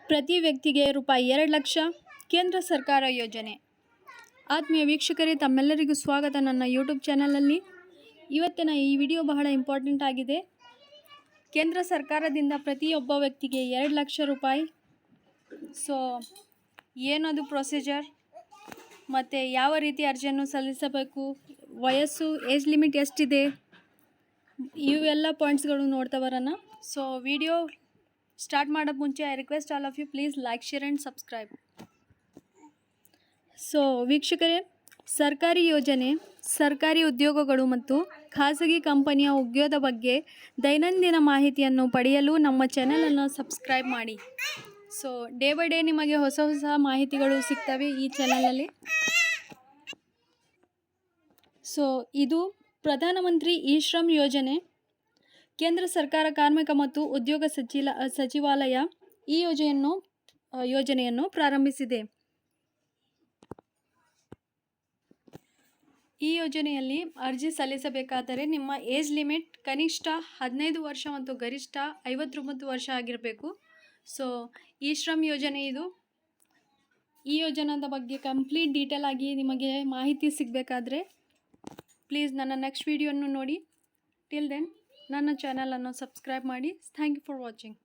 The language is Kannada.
ಪ್ರತಿ ವ್ಯಕ್ತಿಗೆ ರೂಪಾಯಿ 2 ಲಕ್ಷ ಕೇಂದ್ರ ಸರ್ಕಾರ ಯೋಜನೆ. ಆತ್ಮೀಯ ವೀಕ್ಷಕರೇ, ತಮ್ಮೆಲ್ಲರಿಗೂ ಸ್ವಾಗತ ನನ್ನ ಯೂಟ್ಯೂಬ್ ಚಾನಲಲ್ಲಿ. ಇವತ್ತಿನ ಈ ವಿಡಿಯೋ ಬಹಳ ಇಂಪಾರ್ಟೆಂಟ್ ಆಗಿದೆ. ಕೇಂದ್ರ ಸರ್ಕಾರದಿಂದ ಪ್ರತಿಯೊಬ್ಬ ವ್ಯಕ್ತಿಗೆ 2 ಲಕ್ಷ ರೂಪಾಯಿ. ಸೊ ಏನದು ಪ್ರೊಸೀಜರ್ ಮತ್ತು ಯಾವ ರೀತಿ ಅರ್ಜಿಯನ್ನು ಸಲ್ಲಿಸಬೇಕು, ವಯಸ್ಸು, ಏಜ್ ಲಿಮಿಟ್ ಎಷ್ಟಿದೆ, ಇವೆಲ್ಲ ಪಾಯಿಂಟ್ಸ್ಗಳು ನೋಡ್ತಾ ಬರೋಣ. ಸೊ ವಿಡಿಯೋ ಸ್ಟಾರ್ಟ್ ಮಾಡೋಕ್ಕೆ ಮುಂಚೆ I request all of you, please like, share and subscribe. So ವೀಕ್ಷಕರೇ, ಸರ್ಕಾರಿ ಯೋಜನೆ, ಸರ್ಕಾರಿ ಉದ್ಯೋಗಗಳು ಮತ್ತು ಖಾಸಗಿ ಕಂಪನಿಯ ಉದ್ಯೋಗದ ಬಗ್ಗೆ ದೈನಂದಿನ ಮಾಹಿತಿಯನ್ನು ಪಡೆಯಲು ನಮ್ಮ ಚಾನಲನ್ನು ಸಬ್ಸ್ಕ್ರೈಬ್ ಮಾಡಿ. ಸೊ ಡೇ ಬೈ ಡೇ ನಿಮಗೆ ಹೊಸ ಮಾಹಿತಿಗಳು ಸಿಗ್ತವೆ ಈ ಚಾನಲಲ್ಲಿ. ಸೊ ಇದು ಪ್ರಧಾನಮಂತ್ರಿ ಇ ಶ್ರಮ್ ಯೋಜನೆ. ಕೇಂದ್ರ ಸರ್ಕಾರ ಕಾರ್ಮಿಕ ಮತ್ತು ಉದ್ಯೋಗ ಸಚಿವಾಲಯ ಈ ಯೋಜನೆಯನ್ನು ಪ್ರಾರಂಭಿಸಿದೆ. ಈ ಯೋಜನೆಯಲ್ಲಿ ಅರ್ಜಿ ಸಲ್ಲಿಸಬೇಕಾದರೆ ನಿಮ್ಮ ಏಜ್ ಲಿಮಿಟ್ ಕನಿಷ್ಠ 15 ವರ್ಷ ಮತ್ತು ಗರಿಷ್ಠ 59 ವರ್ಷ ಆಗಿರಬೇಕು. ಸೊ ಇ ಶ್ರಮ್ ಯೋಜನೆ ಇದು. ಈ ಯೋಜನೆಯ ಬಗ್ಗೆ ಕಂಪ್ಲೀಟ್ ಡೀಟೇಲ್ ಆಗಿ ನಿಮಗೆ ಮಾಹಿತಿ ಸಿಗಬೇಕಾದ್ರೆ ಪ್ಲೀಸ್ ನನ್ನ ನೆಕ್ಸ್ಟ್ ವಿಡಿಯೋವನ್ನು ನೋಡಿ. ಟಿಲ್ ದೆನ್ ನನ್ನ ಚಾನಲನ್ನು ಸಬ್ಸ್ಕ್ರೈಬ್ ಮಾಡಿ. Thank you for watching.